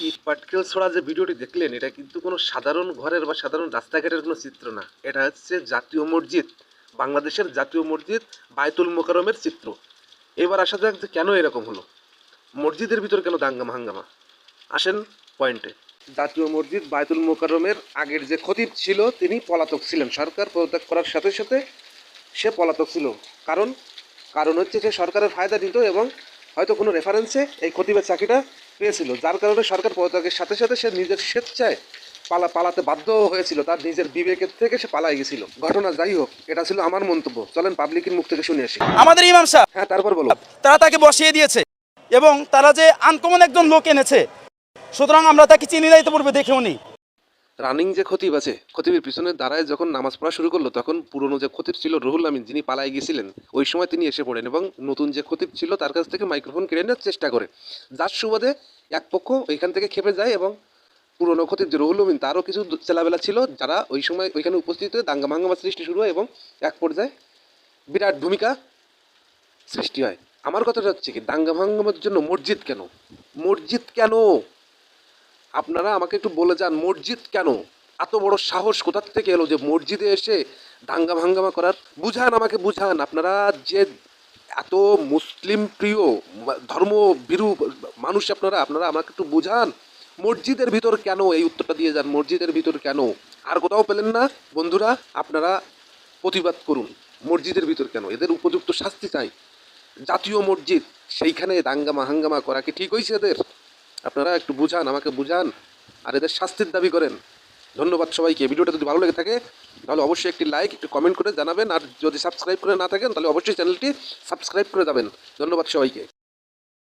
ইট পাটকেল ছোড়া যে ভিডিওটি দেখলেন, এটা কিন্তু কোনো সাধারণ ঘরের বা সাধারণ রাস্তাঘাটের কোনো চিত্র না। এটা হচ্ছে জাতীয় মসজিদ, বাংলাদেশের জাতীয় মসজিদ বায়তুল মোকাররমের চিত্র। এবার আসা যাক যে কেন এরকম হলো, মসজিদের ভিতর কেন দাঙ্গামা হাঙ্গামা। আসেন পয়েন্টে। জাতীয় মসজিদ বায়তুল মোকাররমের আগের যে খতিব ছিল তিনি পলাতক ছিলেন। সরকার পদত্যাগ করার সাথে সাথে সে পলাতক ছিল। কারণ হচ্ছে সে সরকারের ফায়দা নিত এবং হয়তো কোনো রেফারেন্সে এই খতিবের চাকরিটা পেয়েছিল, যার কারণে সরকার পদত্যাগের সাথে সাথে সে নিজের স্বেচ্ছায় পালাতে বাধ্য হয়েছিল। তার নিজের বিবেকের থেকে সে পালাই গেছিল। ঘটনা যাই হোক, এটা ছিল আমার মন্তব্য। চলেন পাবলিকের মুখ থেকে শুনে আসি। আমাদের ইমাম সাহেব, হ্যাঁ, তারপর বলো। তারা তাকে বসিয়ে দিয়েছে এবং তারা যে আনকমন একজন লোক এনেছে, সুতরাং আমরা তাকে চিনি নাই তো পূর্বে দেখেও নি। রানিং যে খতিব আছে, খতিবের পিছনে দাঁড়ায় যখন নামাজ পড়া শুরু করলো, তখন পুরনো যে খতিব ছিল রুহুল আমিন, যিনি পালাই গিয়েছিলেন, ওই সময় তিনি এসে পড়েন এবং নতুন যে খতিব ছিল তার কাছ থেকে মাইক্রোফোন কেড়ে নেওয়ার চেষ্টা করে। যার সুবাদে এক পক্ষ ওইখান থেকে খেপে যায় এবং পুরনো খতিব যে রুহুল আমিন, তারও কিছু ছেলেবেলা ছিল যারা ওই সময় ওইখানে উপস্থিত হয়ে দাঙ্গা মাঙ্গামা সৃষ্টি শুরু হয় এবং এক পর্যায়ে বিরাট ভূমিকা সৃষ্টি হয়। আমার কথাটা হচ্ছে কি, দাঙ্গা মাঙ্গামার জন্য মসজিদ কেন? মসজিদ কেন? আপনারা আমাকে একটু বলে যান, মসজিদ কেন? এত বড় সাহস কোথা থেকে এলো যে মসজিদে এসে দাঙ্গা ভাঙ্গামা করার? বুঝান, আমাকে বুঝান। আপনারা যে এত মুসলিম প্রিয় ধর্ম ভীরু মানুষ, আপনারা আমাকে একটু বুঝান, মসজিদের ভিতর কেন? এই উত্তরটা দিয়ে যান, মসজিদের ভিতর কেন? আর কোথাও পেলেন না বন্ধুরা? আপনারা প্রতিবাদ করুন, মসজিদের ভিতর কেন? এদের উপযুক্ত শাস্তি চাই। জাতীয় মসজিদ, সেইখানে দাঙ্গামা হাঙ্গামা করা কি ঠিক হয়েছে এদের? আপনারা একটু বুঝান, আমাকে বুঝান, আর এদের শাস্তির দাবি করেন। ধন্যবাদ সবাইকে। ভিডিওটা যদি ভালো লেগে থাকে তাহলে অবশ্যই একটি লাইক, একটি কমেন্ট করে জানাবেন, আর যদি সাবস্ক্রাইব করে না থাকেন তাহলে অবশ্যই চ্যানেলটি সাবস্ক্রাইব করে যাবেন। ধন্যবাদ সবাইকে।